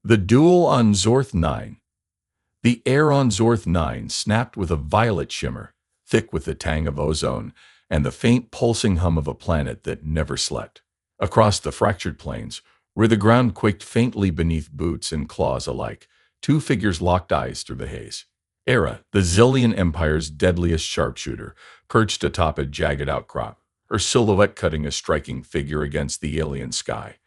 The duel on Zorth 9. The air on Zorth 9 snapped with a violet shimmer, thick with the tang of ozone and the faint pulsing hum of a planet that never slept. Across the fractured plains, where the ground quaked faintly beneath boots and claws alike, two figures locked eyes through the haze. Era, the Zillion Empire's deadliest sharpshooter, perched atop a jagged outcrop, her silhouette cutting a striking figure against the alien sky.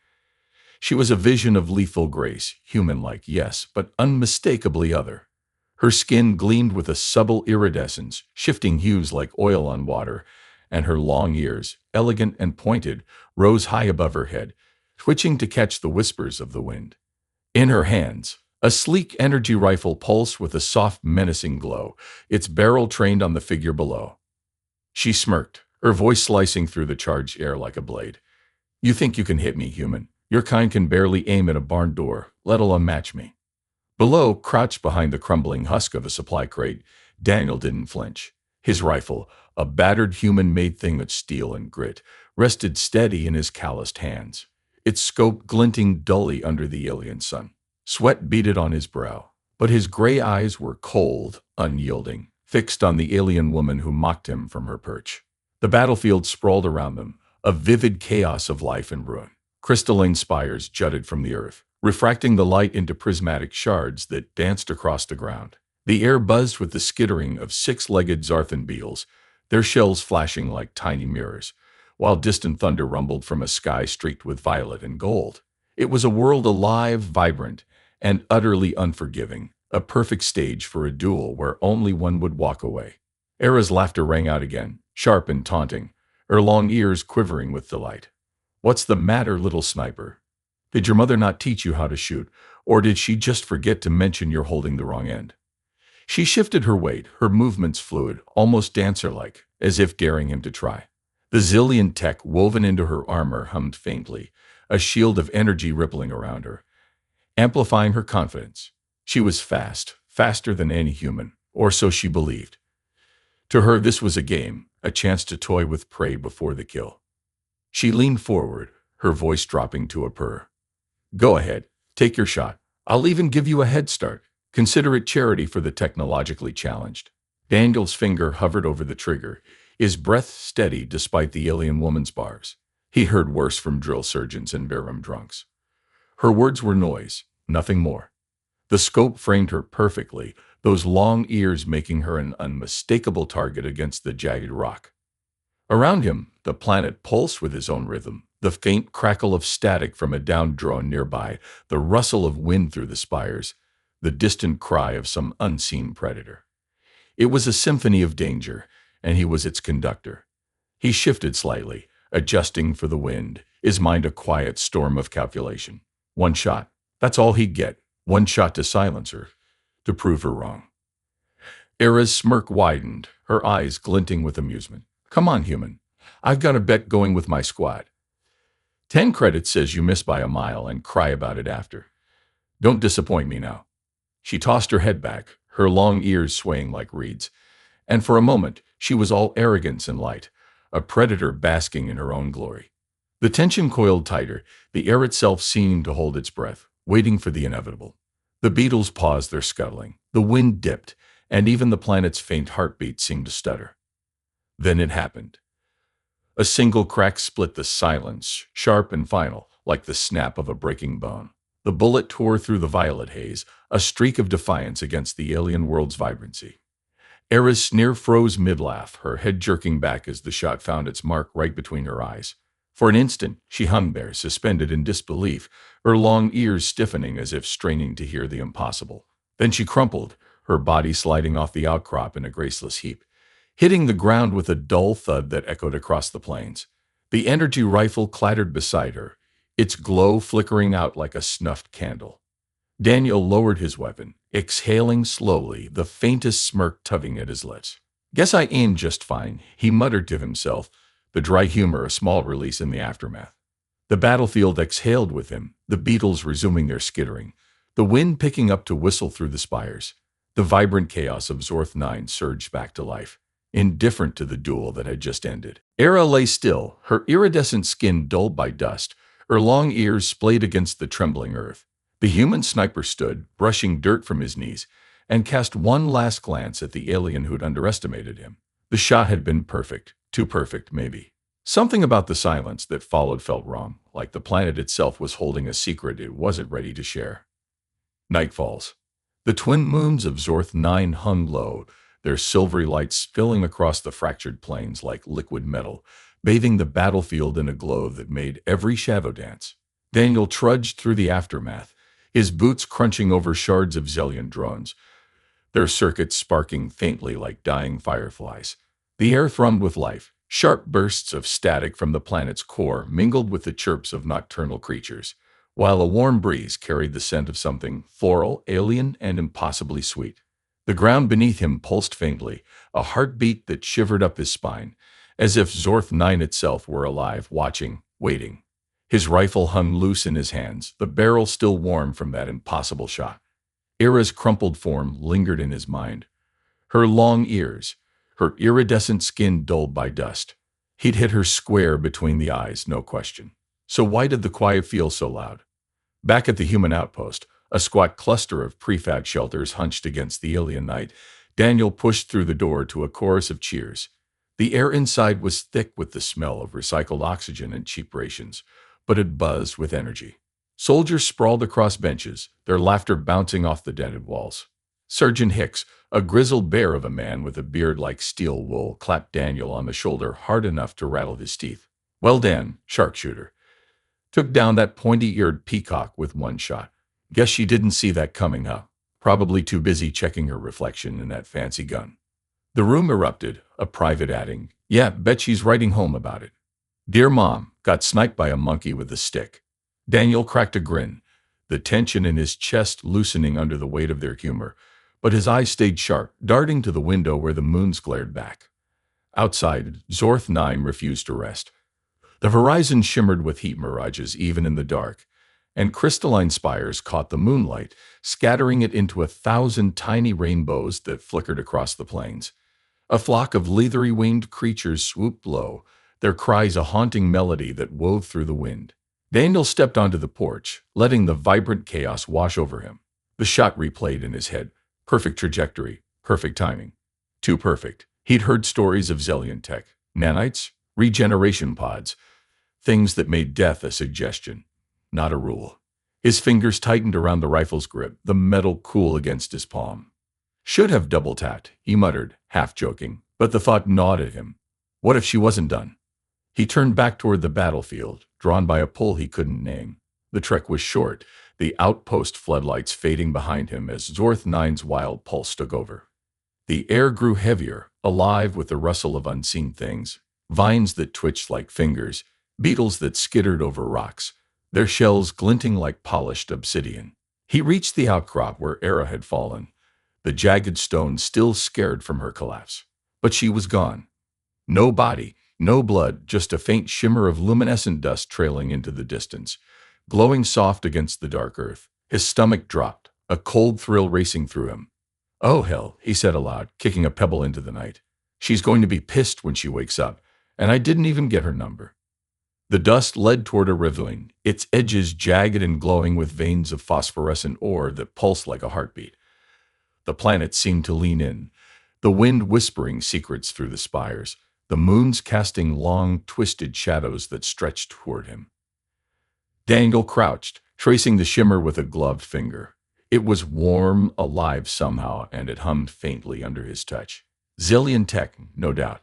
She was a vision of lethal grace, human-like, yes, but unmistakably other. Her skin gleamed with a subtle iridescence, shifting hues like oil on water, and her long ears, elegant and pointed, rose high above her head, twitching to catch the whispers of the wind. In her hands, a sleek energy rifle pulsed with a soft, menacing glow, its barrel trained on the figure below. She smirked, her voice slicing through the charged air like a blade. "You think you can hit me, human? Your kind can barely aim at a barn door, let alone match me." Below, crouched behind the crumbling husk of a supply crate, Daniel didn't flinch. His rifle, a battered human-made thing of steel and grit, rested steady in his calloused hands, its scope glinting dully under the alien sun. Sweat beaded on his brow, but his gray eyes were cold, unyielding, fixed on the alien woman who mocked him from her perch. The battlefield sprawled around them, a vivid chaos of life and ruin. Crystalline spires jutted from the earth, refracting the light into prismatic shards that danced across the ground. The air buzzed with the skittering of six-legged Zarthan beetles, their shells flashing like tiny mirrors, while distant thunder rumbled from a sky streaked with violet and gold. It was a world alive, vibrant, and utterly unforgiving, a perfect stage for a duel where only one would walk away. Era's laughter rang out again, sharp and taunting, her long ears quivering with delight. "What's the matter, little sniper? Did your mother not teach you how to shoot, or did she just forget to mention you're holding the wrong end?" She shifted her weight, her movements fluid, almost dancer-like, as if daring him to try. The Zillion tech woven into her armor hummed faintly, a shield of energy rippling around her, amplifying her confidence. She was fast, faster than any human, or so she believed. To her, this was a game, a chance to toy with prey before the kill. She leaned forward, her voice dropping to a purr. "Go ahead, take your shot. I'll even give you a head start. Consider it charity for the technologically challenged." Daniel's finger hovered over the trigger, his breath steady despite the alien woman's bars. He heard worse from drill surgeons and barroom drunks. Her words were noise, nothing more. The scope framed her perfectly, those long ears making her an unmistakable target against the jagged rock. Around him, the planet pulsed with his own rhythm, the faint crackle of static from a downed drone nearby, the rustle of wind through the spires, the distant cry of some unseen predator. It was a symphony of danger, and he was its conductor. He shifted slightly, adjusting for the wind, his mind a quiet storm of calculation. One shot. That's all he'd get. One shot to silence her, to prove her wrong. Era's smirk widened, her eyes glinting with amusement. "Come on, human. I've got a bet going with my squad. 10 credits says you miss by a mile and cry about it after. Don't disappoint me now." She tossed her head back, her long ears swaying like reeds, and for a moment she was all arrogance and light, a predator basking in her own glory. The tension coiled tighter, the air itself seemed to hold its breath, waiting for the inevitable. The beetles paused their scuttling, the wind dipped, and even the planet's faint heartbeat seemed to stutter. Then it happened. A single crack split the silence, sharp and final, like the snap of a breaking bone. The bullet tore through the violet haze, a streak of defiance against the alien world's vibrancy. Era's sneer froze mid-laugh, her head jerking back as the shot found its mark right between her eyes. For an instant, she hung there, suspended in disbelief, her long ears stiffening as if straining to hear the impossible. Then she crumpled, her body sliding off the outcrop in a graceless heap, hitting the ground with a dull thud that echoed across the plains. The energy rifle clattered beside her, its glow flickering out like a snuffed candle. Daniel lowered his weapon, exhaling slowly, the faintest smirk tugging at his lips. "Guess I aimed just fine," he muttered to himself, the dry humor a small release in the aftermath. The battlefield exhaled with him, the beetles resuming their skittering, the wind picking up to whistle through the spires. The vibrant chaos of Zorth 9 surged back to life, indifferent to the duel that had just ended. Era lay still, her iridescent skin dulled by dust, her long ears splayed against the trembling earth. The human sniper stood, brushing dirt from his knees, and cast one last glance at the alien who'd underestimated him. The shot had been perfect, too perfect, maybe. Something about the silence that followed felt wrong, like the planet itself was holding a secret it wasn't ready to share. Night falls. The twin moons of Zorth 9 hung low, their silvery lights spilling across the fractured plains like liquid metal, bathing the battlefield in a glow that made every shadow dance. Daniel trudged through the aftermath, his boots crunching over shards of Zellion drones, their circuits sparking faintly like dying fireflies. The air thrummed with life. Sharp bursts of static from the planet's core mingled with the chirps of nocturnal creatures, while a warm breeze carried the scent of something floral, alien, and impossibly sweet. The ground beneath him pulsed faintly, a heartbeat that shivered up his spine, as if Zorth 9 itself were alive, watching, waiting. His rifle hung loose in his hands, the barrel still warm from that impossible shot. Ira's crumpled form lingered in his mind. Her long ears, her iridescent skin dulled by dust. He'd hit her square between the eyes, no question. So why did the quiet feel so loud? Back at the human outpost, a squat cluster of prefab shelters hunched against the alien night, Daniel pushed through the door to a chorus of cheers. The air inside was thick with the smell of recycled oxygen and cheap rations, but it buzzed with energy. Soldiers sprawled across benches, their laughter bouncing off the dented walls. Sergeant Hicks, a grizzled bear of a man with a beard like steel wool, clapped Daniel on the shoulder hard enough to rattle his teeth. "Well, Dan, sharpshooter. Took down that pointy-eared peacock with one shot. Guess she didn't see that coming, huh? Probably too busy checking her reflection in that fancy gun." The room erupted, a private adding, "Yeah, bet she's writing home about it. Dear Mom, got sniped by a monkey with a stick." Daniel cracked a grin, the tension in his chest loosening under the weight of their humor, but his eyes stayed sharp, darting to the window where the moons glared back. Outside, Zorth 9 refused to rest. The horizon shimmered with heat mirages even in the dark, and crystalline spires caught the moonlight, scattering it into 1,000 tiny rainbows that flickered across the plains. A flock of leathery-winged creatures swooped low, their cries a haunting melody that wove through the wind. Daniel stepped onto the porch, letting the vibrant chaos wash over him. The shot replayed in his head. Perfect trajectory, perfect timing. Too perfect. He'd heard stories of Zellion tech, nanites, regeneration pods, things that made death a suggestion, not a rule. His fingers tightened around the rifle's grip, the metal cool against his palm. "Should have double-tapped," he muttered, half joking, but the thought gnawed at him. What if she wasn't done? He turned back toward the battlefield, drawn by a pull he couldn't name. The trek was short, the outpost floodlights fading behind him as Zorth 9's wild pulse took over. The air grew heavier, alive with the rustle of unseen things, vines that twitched like fingers, beetles that skittered over rocks, their shells glinting like polished obsidian. He reached the outcrop where Era had fallen, the jagged stone still scared from her collapse. But she was gone. No body, no blood, just a faint shimmer of luminescent dust trailing into the distance, glowing soft against the dark earth. His stomach dropped, a cold thrill racing through him. "Oh, hell," he said aloud, kicking a pebble into the night. "She's going to be pissed when she wakes up, and I didn't even get her number." The dust led toward a ravine, its edges jagged and glowing with veins of phosphorescent ore that pulsed like a heartbeat. The planet seemed to lean in, the wind whispering secrets through the spires, the moons casting long, twisted shadows that stretched toward him. Daniel crouched, tracing the shimmer with a gloved finger. It was warm, alive somehow, and it hummed faintly under his touch. Zellion tech, no doubt.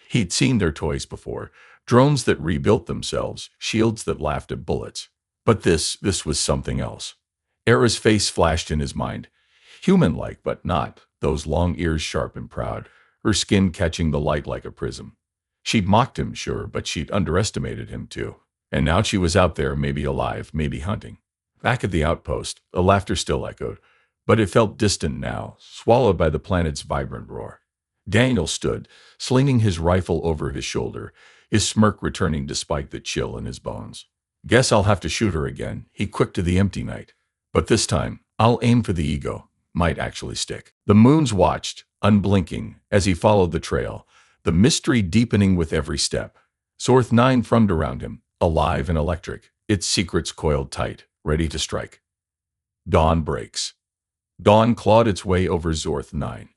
He'd seen their toys before, drones that rebuilt themselves, shields that laughed at bullets. But this was something else. Era's face flashed in his mind. Human-like, but not, those long ears sharp and proud, her skin catching the light like a prism. She'd mocked him, sure, but she'd underestimated him too. And now she was out there, maybe alive, maybe hunting. Back at the outpost, the laughter still echoed, but it felt distant now, swallowed by the planet's vibrant roar. Daniel stood, slinging his rifle over his shoulder, his smirk returning despite the chill in his bones. "Guess I'll have to shoot her again," he quipped to the empty night. "But this time, I'll aim for the ego. Might actually stick." The moons watched, unblinking, as he followed the trail, the mystery deepening with every step. Zorth 9 thrummed around him, alive and electric, its secrets coiled tight, ready to strike. Dawn breaks. Dawn clawed its way over Zorth 9,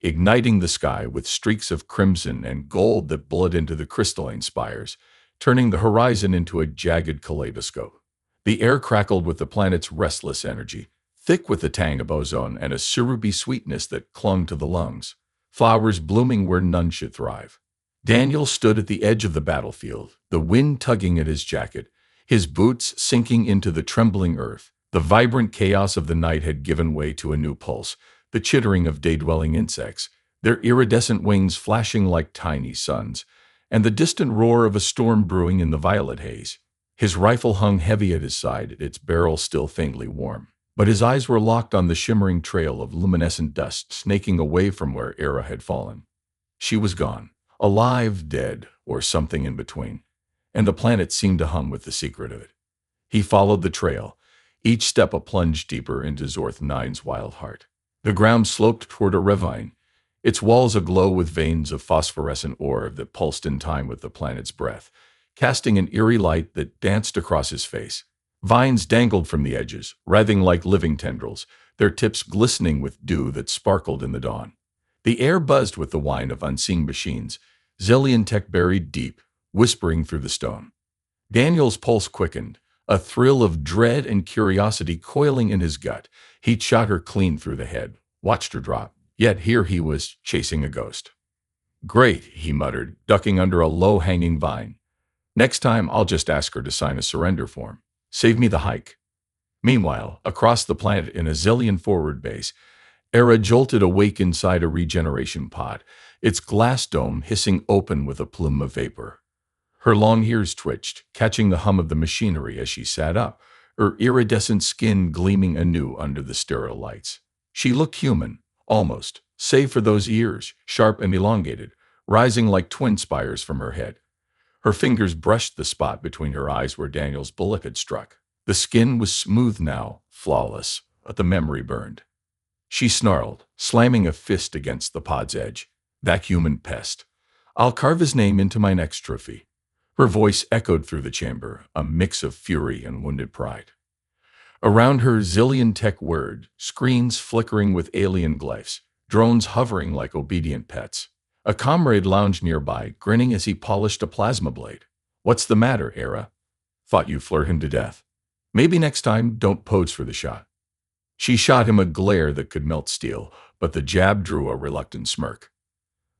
igniting the sky with streaks of crimson and gold that bled into the crystalline spires, turning the horizon into a jagged kaleidoscope. The air crackled with the planet's restless energy, thick with the tang of ozone and a syrupy sweetness that clung to the lungs, flowers blooming where none should thrive. Daniel stood at the edge of the battlefield, the wind tugging at his jacket, his boots sinking into the trembling earth. The vibrant chaos of the night had given way to a new pulse, the chittering of day-dwelling insects, their iridescent wings flashing like tiny suns, and the distant roar of a storm brewing in the violet haze. His rifle hung heavy at his side, its barrel still faintly warm, but his eyes were locked on the shimmering trail of luminescent dust snaking away from where Era had fallen. She was gone, alive, dead, or something in between, and the planet seemed to hum with the secret of it. He followed the trail, each step a plunge deeper into Zorth 9's wild heart. The ground sloped toward a ravine, its walls aglow with veins of phosphorescent ore that pulsed in time with the planet's breath, casting an eerie light that danced across his face. Vines dangled from the edges, writhing like living tendrils, their tips glistening with dew that sparkled in the dawn. The air buzzed with the whine of unseen machines, Zillion tech buried deep, whispering through the stone. Daniel's pulse quickened, a thrill of dread and curiosity coiling in his gut. He'd shot her clean through the head, watched her drop, yet here he was chasing a ghost. Great, he muttered, ducking under a low-hanging vine. Next time, I'll just ask her to sign a surrender form. Save me the hike. Meanwhile, across the planet in a Zillion forward base, Era jolted awake inside a regeneration pod, its glass dome hissing open with a plume of vapor. Her long ears twitched, catching the hum of the machinery as she sat up, her iridescent skin gleaming anew under the sterile lights. She looked human, almost, save for those ears, sharp and elongated, rising like twin spires from her head. Her fingers brushed the spot between her eyes where Daniel's bullet had struck. The skin was smooth now, flawless, but the memory burned. She snarled, slamming a fist against the pod's edge. That human pest. I'll carve his name into my next trophy. Her voice echoed through the chamber, a mix of fury and wounded pride. Around her, Zillion tech whirred, screens flickering with alien glyphs, drones hovering like obedient pets. A comrade lounged nearby, grinning as he polished a plasma blade. What's the matter, Era? Thought you flirt him to death. Maybe next time, don't pose for the shot. She shot him a glare that could melt steel, but the jab drew a reluctant smirk.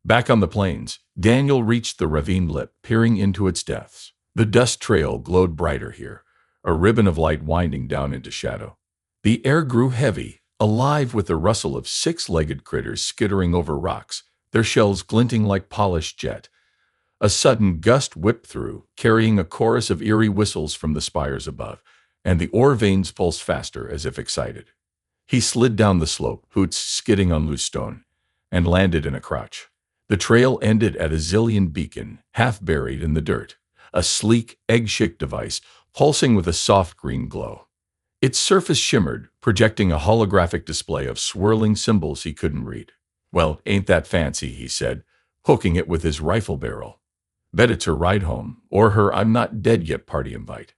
Back on the plains, Daniel reached the ravine lip, peering into its depths. The dust trail glowed brighter here, a ribbon of light winding down into shadow. The air grew heavy, alive with the rustle of six-legged critters skittering over rocks, their shells glinting like polished jet. A sudden gust whipped through, carrying a chorus of eerie whistles from the spires above, and the ore veins pulsed faster as if excited. He slid down the slope, hoots skidding on loose stone, and landed in a crouch. The trail ended at a Zillion beacon, half buried in the dirt, a sleek, egg-shaped device pulsing with a soft green glow. Its surface shimmered, projecting a holographic display of swirling symbols he couldn't read. Well, ain't that fancy, he said, poking it with his rifle barrel. Bet it's her ride home, or her I'm not dead yet party invite.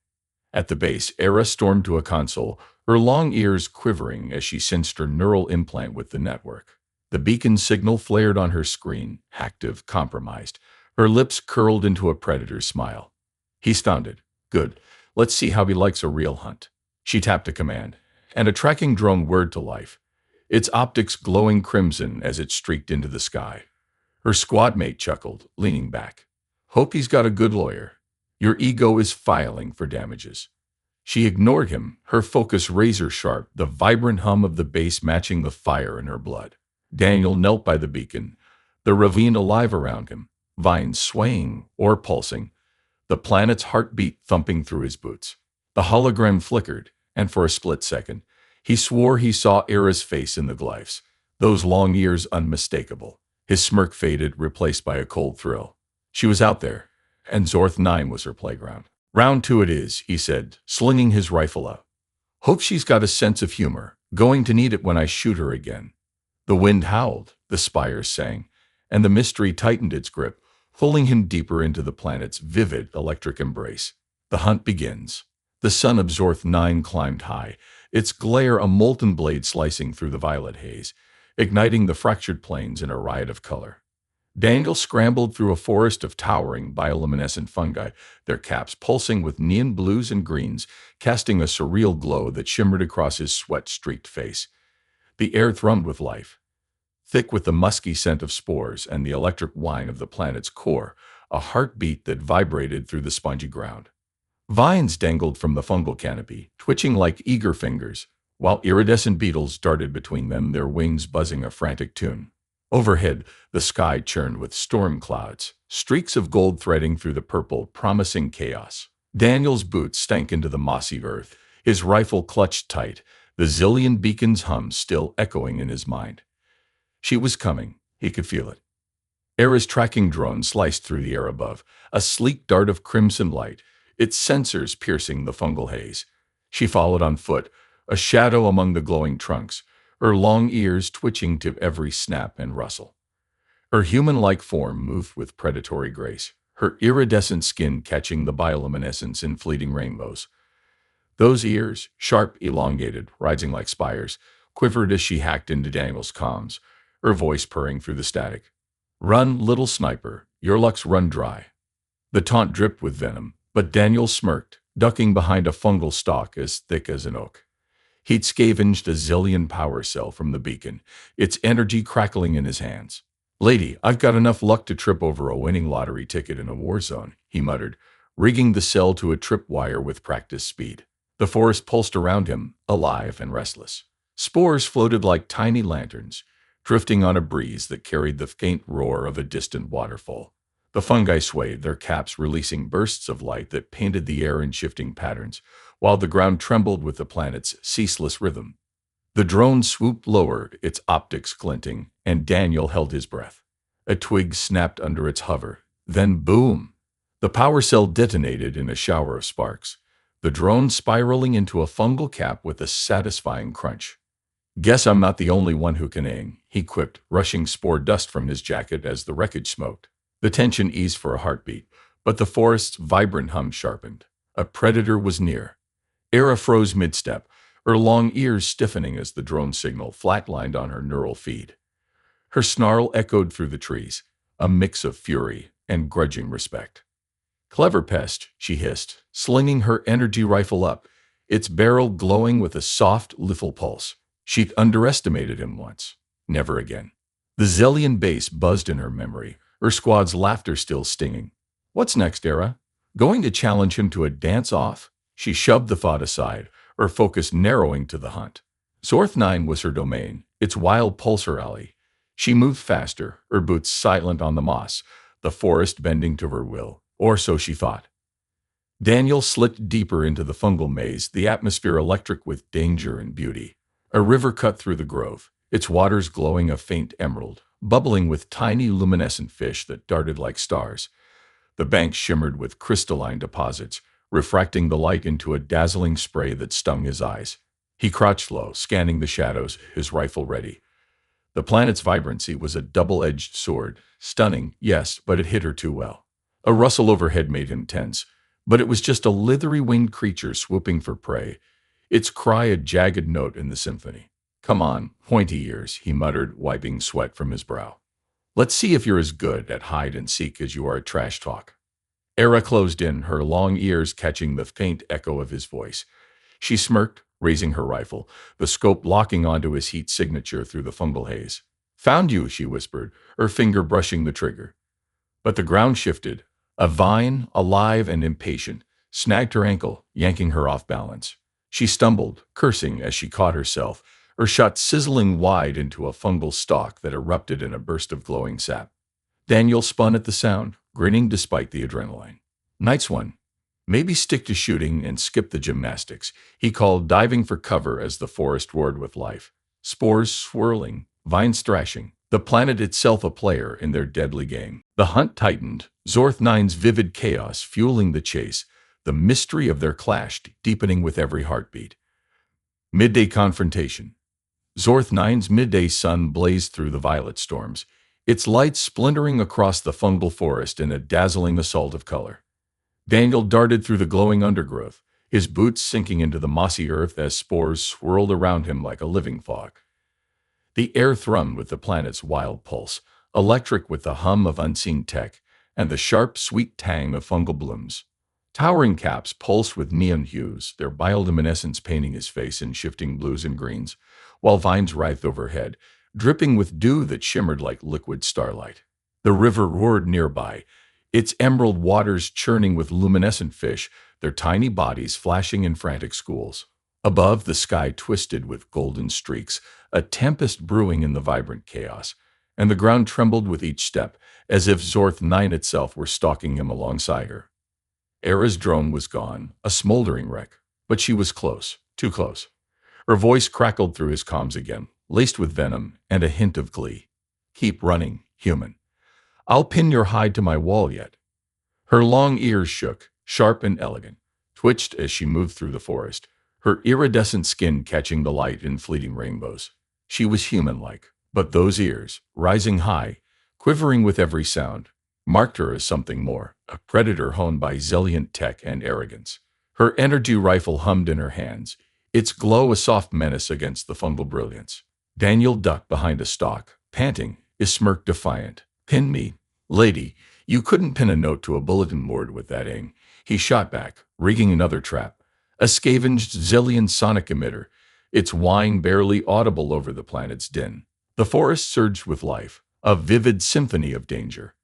At the base, Era stormed to a console, her long ears quivering as she sensed her neural implant with the network. The beacon signal flared on her screen, active, compromised. Her lips curled into a predator's smile. He stunned. Good. Let's see how he likes a real hunt. She tapped a command, and a tracking drone whirred to life, its optics glowing crimson as it streaked into the sky. Her squad mate chuckled, leaning back. Hope he's got a good lawyer. Your ego is filing for damages. She ignored him, her focus razor-sharp, the vibrant hum of the bass matching the fire in her blood. Daniel knelt by the beacon, the ravine alive around him, vines swaying or pulsing, the planet's heartbeat thumping through his boots. The hologram flickered, and for a split second, he swore he saw Era's face in the glyphs, those long ears unmistakable. His smirk faded, replaced by a cold thrill. She was out there, and Zorth 9 was her playground. Round two it is, he said, slinging his rifle up. Hope she's got a sense of humor, going to need it when I shoot her again. The wind howled, the spires sang, and the mystery tightened its grip, pulling him deeper into the planet's vivid electric embrace. The hunt begins. The sun of Zorth 9 climbed high, its glare a molten blade slicing through the violet haze, igniting the fractured plains in a riot of color. Daniel scrambled through a forest of towering bioluminescent fungi, their caps pulsing with neon blues and greens, casting a surreal glow that shimmered across his sweat-streaked face. The air thrummed with life, thick with the musky scent of spores and the electric whine of the planet's core, a heartbeat that vibrated through the spongy ground. Vines dangled from the fungal canopy, twitching like eager fingers, while iridescent beetles darted between them, their wings buzzing a frantic tune. Overhead, the sky churned with storm clouds, streaks of gold threading through the purple, promising chaos. Daniel's boots stank into the mossy earth, his rifle clutched tight, the zillion beacons' hum still echoing in his mind. She was coming. He could feel it. Era's tracking drone sliced through the air above, a sleek dart of crimson light, its sensors piercing the fungal haze. She followed on foot, a shadow among the glowing trunks, her long ears twitching to every snap and rustle. Her human-like form moved with predatory grace, her iridescent skin catching the bioluminescence in fleeting rainbows. Those ears, sharp, elongated, rising like spires, quivered as she hacked into Daniel's comms, her voice purring through the static. "Run, little sniper, your luck's run dry." The taunt dripped with venom, but Daniel smirked, ducking behind a fungal stalk as thick as an oak. He'd scavenged a zillion power cell from the beacon, its energy crackling in his hands. "Lady, I've got enough luck to trip over a winning lottery ticket in a war zone," he muttered, rigging the cell to a tripwire with practiced speed. The forest pulsed around him, alive and restless. Spores floated like tiny lanterns, drifting on a breeze that carried the faint roar of a distant waterfall. The fungi swayed, their caps releasing bursts of light that painted the air in shifting patterns, while the ground trembled with the planet's ceaseless rhythm. The drone swooped lower, its optics glinting, and Daniel held his breath. A twig snapped under its hover. Then boom! The power cell detonated in a shower of sparks, the drone spiraling into a fungal cap with a satisfying crunch. "Guess I'm not the only one who can aim," he quipped, rushing spore dust from his jacket as the wreckage smoked. The tension eased for a heartbeat, but the forest's vibrant hum sharpened. A predator was near. Era froze mid-step, her long ears stiffening as the drone signal flatlined on her neural feed. Her snarl echoed through the trees, a mix of fury and grudging respect. "Clever pest," she hissed, slinging her energy rifle up, its barrel glowing with a soft, lethal pulse. She'd underestimated him once. Never again. The Zellian bass buzzed in her memory, her squad's laughter still stinging. What's next, Era? Going to challenge him to a dance-off? She shoved the thought aside, her focus narrowing to the hunt. Zorth 9 was her domain, its wild pulsar alley. She moved faster, her boots silent on the moss, the forest bending to her will, or so she thought. Daniel slipped deeper into the fungal maze, the atmosphere electric with danger and beauty. A river cut through the grove, its waters glowing a faint emerald, bubbling with tiny luminescent fish that darted like stars. The banks shimmered with crystalline deposits, refracting the light into a dazzling spray that stung his eyes. He crouched low, scanning the shadows, his rifle ready. The planet's vibrancy was a double-edged sword, stunning, yes, but it hit her too well. A rustle overhead made him tense, but it was just a leathery-winged creature swooping for prey, its cry a jagged note in the symphony. "Come on, pointy ears," he muttered, wiping sweat from his brow. "Let's see if you're as good at hide-and-seek as you are at trash talk." Era closed in, her long ears catching the faint echo of his voice. She smirked, raising her rifle, the scope locking onto his heat signature through the fungal haze. "Found you," she whispered, her finger brushing the trigger. But the ground shifted. A vine, alive and impatient, snagged her ankle, yanking her off balance. She stumbled, cursing as she caught herself, her shot sizzling wide into a fungal stalk that erupted in a burst of glowing sap. Daniel spun at the sound, grinning despite the adrenaline. "Nice one. Maybe stick to shooting and skip the gymnastics," he called, diving for cover as the forest roared with life. Spores swirling, vines thrashing, the planet itself a player in their deadly game. The hunt tightened, Zorth 9's vivid chaos fueling the chase, the mystery of their clash deepening with every heartbeat. Midday confrontation. Zorth 9's midday sun blazed through the violet storms, its light splintering across the fungal forest in a dazzling assault of color. Daniel darted through the glowing undergrowth, his boots sinking into the mossy earth as spores swirled around him like a living fog. The air thrummed with the planet's wild pulse, electric with the hum of unseen tech and the sharp, sweet tang of fungal blooms. Towering caps pulsed with neon hues, their bioluminescence painting his face in shifting blues and greens, while vines writhed overhead, dripping with dew that shimmered like liquid starlight. The river roared nearby, its emerald waters churning with luminescent fish, their tiny bodies flashing in frantic schools. Above, the sky twisted with golden streaks, a tempest brewing in the vibrant chaos, and the ground trembled with each step, as if Zorth 9 itself were stalking him alongside her. Era's drone was gone, a smoldering wreck, but she was close, too close. Her voice crackled through his comms again, laced with venom and a hint of glee. "Keep running, human. I'll pin your hide to my wall yet." Her long ears shook, sharp and elegant, twitched as she moved through the forest, her iridescent skin catching the light in fleeting rainbows. She was human-like, but those ears, rising high, quivering with every sound, marked her as something more, a predator honed by Zilliant tech and arrogance. Her energy rifle hummed in her hands, its glow a soft menace against the fungal brilliance. Daniel ducked behind a stalk, panting, his smirk defiant. "Pin me, lady. You couldn't pin a note to a bulletin board with that aim." He shot back, rigging another trap. A scavenged Zillion sonic emitter, its whine barely audible over the planet's din. The forest surged with life, a vivid symphony of danger.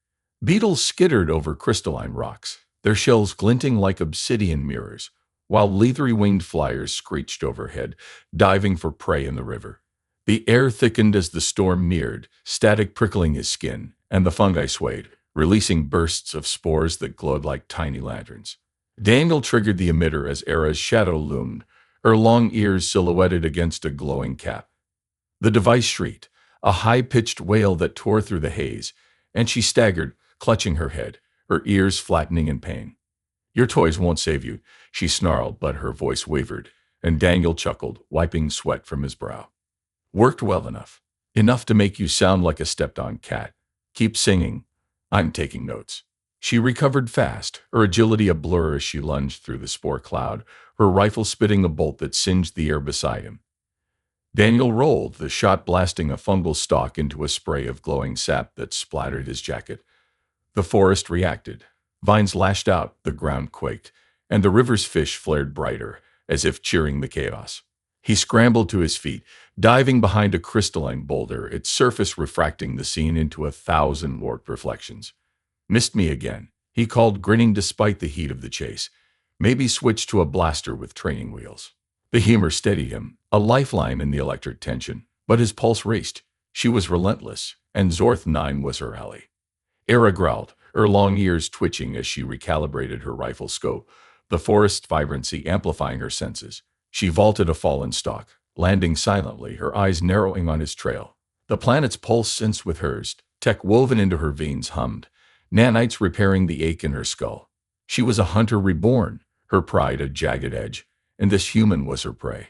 Beetles skittered over crystalline rocks, their shells glinting like obsidian mirrors, while leathery-winged flyers screeched overhead, diving for prey in the river. The air thickened as the storm neared, static prickling his skin, and the fungi swayed, releasing bursts of spores that glowed like tiny lanterns. Daniel triggered the emitter as Era's shadow loomed, her long ears silhouetted against a glowing cap. The device shrieked, a high-pitched wail that tore through the haze, and she staggered, clutching her head, her ears flattening in pain. "Your toys won't save you," she snarled, but her voice wavered, and Daniel chuckled, wiping sweat from his brow. "Worked well enough. Enough to make you sound like a stepped-on cat. Keep singing. I'm taking notes." She recovered fast, her agility a blur as she lunged through the spore cloud, her rifle spitting a bolt that singed the air beside him. Daniel rolled, the shot blasting a fungal stalk into a spray of glowing sap that splattered his jacket. The forest reacted. Vines lashed out, the ground quaked, and the river's fish flared brighter, as if cheering the chaos. He scrambled to his feet, diving behind a crystalline boulder, its surface refracting the scene into 1,000 warped reflections. "Missed me again," he called, grinning despite the heat of the chase. "Maybe switch to a blaster with training wheels." The humor steadied him, a lifeline in the electric tension, but his pulse raced. She was relentless, and Zorth 9 was her ally. Era growled, her long ears twitching as she recalibrated her rifle scope, the forest's vibrancy amplifying her senses. She vaulted a fallen stalk, landing silently, her eyes narrowing on his trail. The planet's pulse sensed with hers, tech woven into her veins hummed, nanites repairing the ache in her skull. She was a hunter reborn, her pride a jagged edge, and this human was her prey.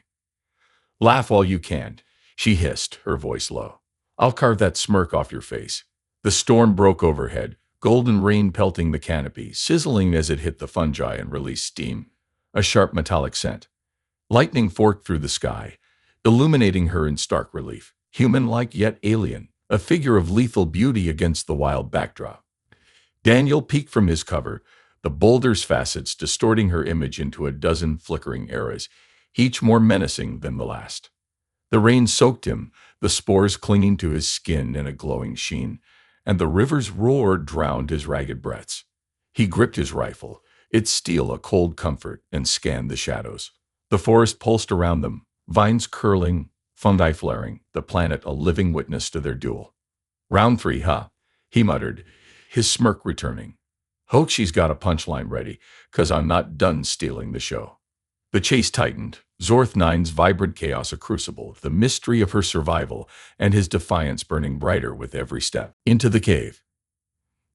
"Laugh while you can," she hissed, her voice low. "I'll carve that smirk off your face." The storm broke overhead, golden rain pelting the canopy, sizzling as it hit the fungi and released steam, a sharp metallic scent. Lightning forked through the sky, illuminating her in stark relief, human-like yet alien, a figure of lethal beauty against the wild backdrop. Daniel peeked from his cover, the boulder's facets distorting her image into a dozen flickering eras, each more menacing than the last. The rain soaked him, the spores clinging to his skin in a glowing sheen, and the river's roar drowned his ragged breaths. He gripped his rifle, its steel a cold comfort, and scanned the shadows. The forest pulsed around them, vines curling, fungi flaring, the planet a living witness to their duel. "Round 3, huh?" he muttered, his smirk returning. "Hope she's got a punchline ready, 'cause I'm not done stealing the show." The chase tightened, Zorth 9's vibrant chaos a crucible, the mystery of her survival and his defiance burning brighter with every step. Into the cave.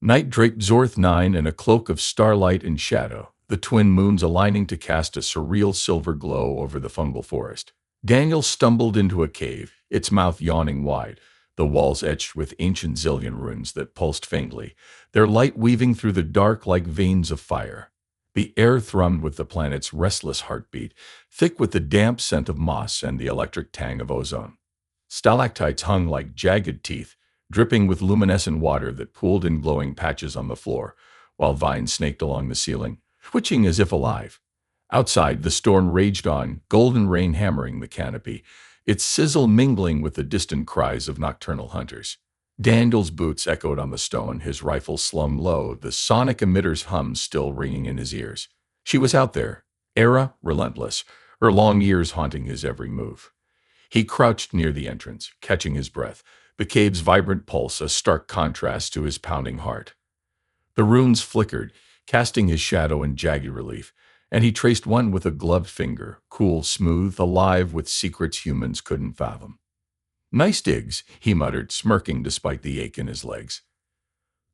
Night draped Zorth 9 in a cloak of starlight and shadow, the twin moons aligning to cast a surreal silver glow over the fungal forest. Daniel stumbled into a cave, its mouth yawning wide, the walls etched with ancient Zillion runes that pulsed faintly, their light weaving through the dark like veins of fire. The air thrummed with the planet's restless heartbeat, thick with the damp scent of moss and the electric tang of ozone. Stalactites hung like jagged teeth, dripping with luminescent water that pooled in glowing patches on the floor, while vines snaked along the ceiling, twitching as if alive. Outside, the storm raged on, golden rain hammering the canopy, its sizzle mingling with the distant cries of nocturnal hunters. Daniel's boots echoed on the stone, his rifle slung low, the sonic emitter's hum still ringing in his ears. She was out there, Era relentless, her long ears haunting his every move. He crouched near the entrance, catching his breath, the cave's vibrant pulse a stark contrast to his pounding heart. The runes flickered, casting his shadow in jagged relief, and he traced one with a gloved finger, cool, smooth, alive with secrets humans couldn't fathom. "Nice digs," he muttered, smirking despite the ache in his legs.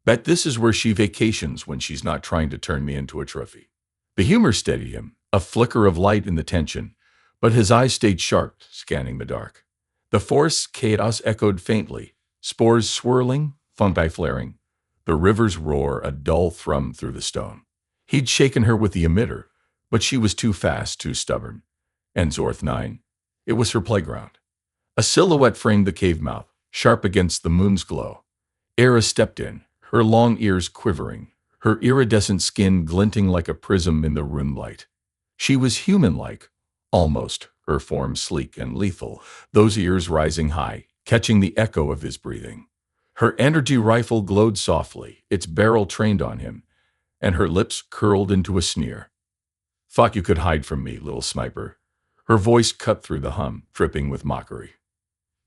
"Bet this is where she vacations when she's not trying to turn me into a trophy." The humor steadied him, a flicker of light in the tension, but his eyes stayed sharp, scanning the dark. The forest's chaos echoed faintly, spores swirling, fungi flaring. The river's roar, a dull thrum through the stone. He'd shaken her with the emitter, but she was too fast, too stubborn. And Zorth 9. It was her playground. A silhouette framed the cave mouth, sharp against the moon's glow. Era stepped in, her long ears quivering, her iridescent skin glinting like a prism in the rune light. She was human-like, almost, her form sleek and lethal, those ears rising high, catching the echo of his breathing. Her energy rifle glowed softly, its barrel trained on him, and her lips curled into a sneer. "Thought you could hide from me, little sniper." Her voice cut through the hum, dripping with mockery.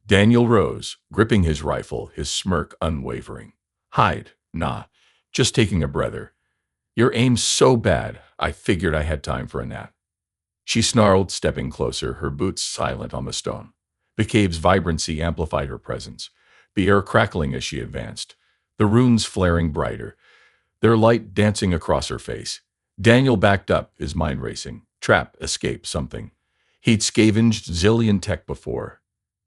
Daniel rose, gripping his rifle, his smirk unwavering. "Hide? Nah, just taking a breather. Your aim's so bad, I figured I had time for a nap." She snarled, stepping closer, her boots silent on the stone. The cave's vibrancy amplified her presence, the air crackling as she advanced, the runes flaring brighter, their light dancing across her face. Daniel backed up, his mind racing. Trap, escape, something. He'd scavenged zillion tech before.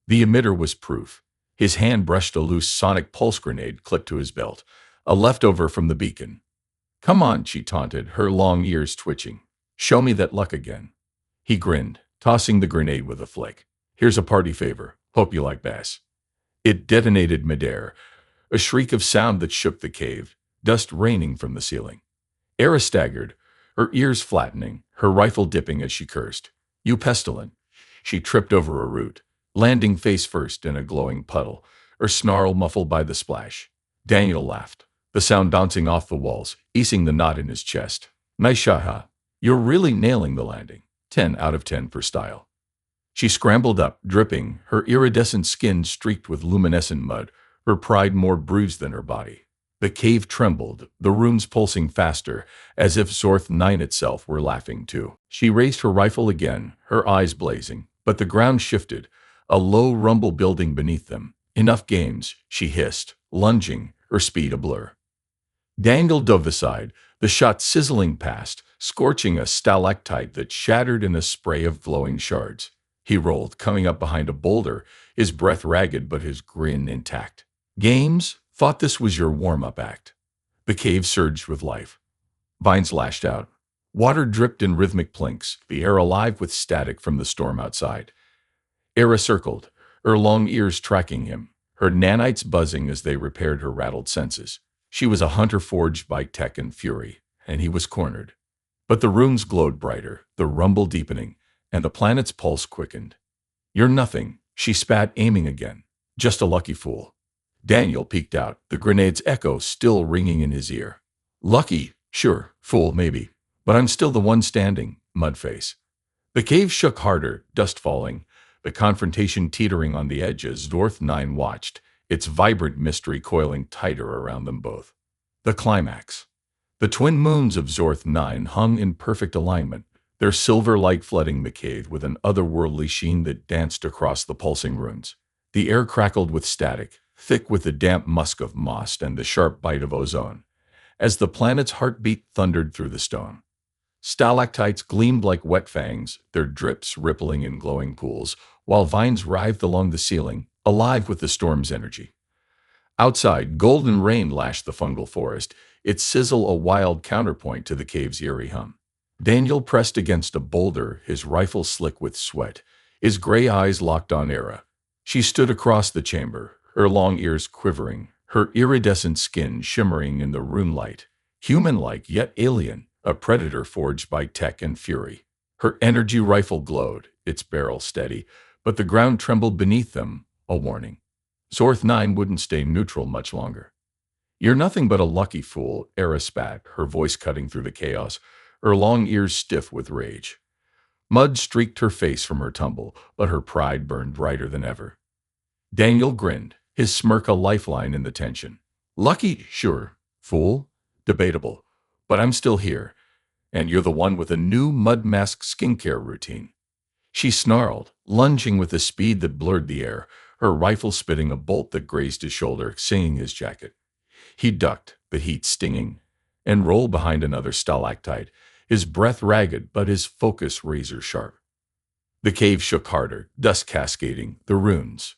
The emitter was proof. His hand brushed a loose sonic pulse grenade clipped to his belt, a leftover from the beacon. "Come on," she taunted, her long ears twitching. "Show me that luck again." He grinned, tossing the grenade with a flick. "Here's a party favor. Hope you like bass." It detonated midair, a shriek of sound that shook the cave, dust raining from the ceiling. Era staggered, her ears flattening, her rifle dipping as she cursed. "You pestilent." She tripped over a root, landing face first in a glowing puddle, her snarl muffled by the splash. Daniel laughed, the sound bouncing off the walls, easing the knot in his chest. "Nice shot, huh? You're really nailing the landing. 10 out of 10 for style." She scrambled up, dripping, her iridescent skin streaked with luminescent mud, her pride more bruised than her body. The cave trembled, the runes pulsing faster, as if Zorth 9 itself were laughing too. She raised her rifle again, her eyes blazing, but the ground shifted, a low rumble building beneath them. "Enough games," she hissed, lunging, her speed a blur. Daniel dove aside, the shot sizzling past, scorching a stalactite that shattered in a spray of glowing shards. He rolled, coming up behind a boulder, his breath ragged but his grin intact. "Games? Thought this was your warm-up act." The cave surged with life. Vines lashed out. Water dripped in rhythmic plinks, the air alive with static from the storm outside. Era circled, her long ears tracking him, her nanites buzzing as they repaired her rattled senses. She was a hunter forged by tech and fury, and he was cornered. But the runes glowed brighter, the rumble deepening, and the planet's pulse quickened. "You're nothing," she spat, aiming again. "Just a lucky fool." Daniel peeked out, the grenade's echo still ringing in his ear. "Lucky? Sure. Fool, maybe. But I'm still the one standing, mudface." The cave shook harder, dust falling, the confrontation teetering on the edge as Zorth 9 watched, its vibrant mystery coiling tighter around them both. The climax. The twin moons of Zorth 9 hung in perfect alignment, their silver light flooding the cave with an otherworldly sheen that danced across the pulsing runes. The air crackled with static, thick with the damp musk of moss and the sharp bite of ozone, as the planet's heartbeat thundered through the stone. Stalactites gleamed like wet fangs, their drips rippling in glowing pools, while vines writhed along the ceiling, alive with the storm's energy. Outside, golden rain lashed the fungal forest, its sizzle a wild counterpoint to the cave's eerie hum. Daniel pressed against a boulder, his rifle slick with sweat, his gray eyes locked on Era. She stood across the chamber, her long ears quivering, her iridescent skin shimmering in the moonlight. Human-like yet alien, a predator forged by tech and fury. Her energy rifle glowed, its barrel steady, but the ground trembled beneath them, a warning. Zorth 9 wouldn't stay neutral much longer. "You're nothing but a lucky fool," Era spat, her voice cutting through the chaos, her long ears stiff with rage. Mud streaked her face from her tumble, but her pride burned brighter than ever. Daniel grinned, his smirk a lifeline in the tension. "Lucky, sure. Fool? Debatable. But I'm still here. And you're the one with a new mud mask skincare routine." She snarled, lunging with a speed that blurred the air, her rifle spitting a bolt that grazed his shoulder, singing his jacket. He ducked, the heat stinging, and rolled behind another stalactite, his breath ragged but his focus razor-sharp. The cave shook harder, dust cascading, the runes,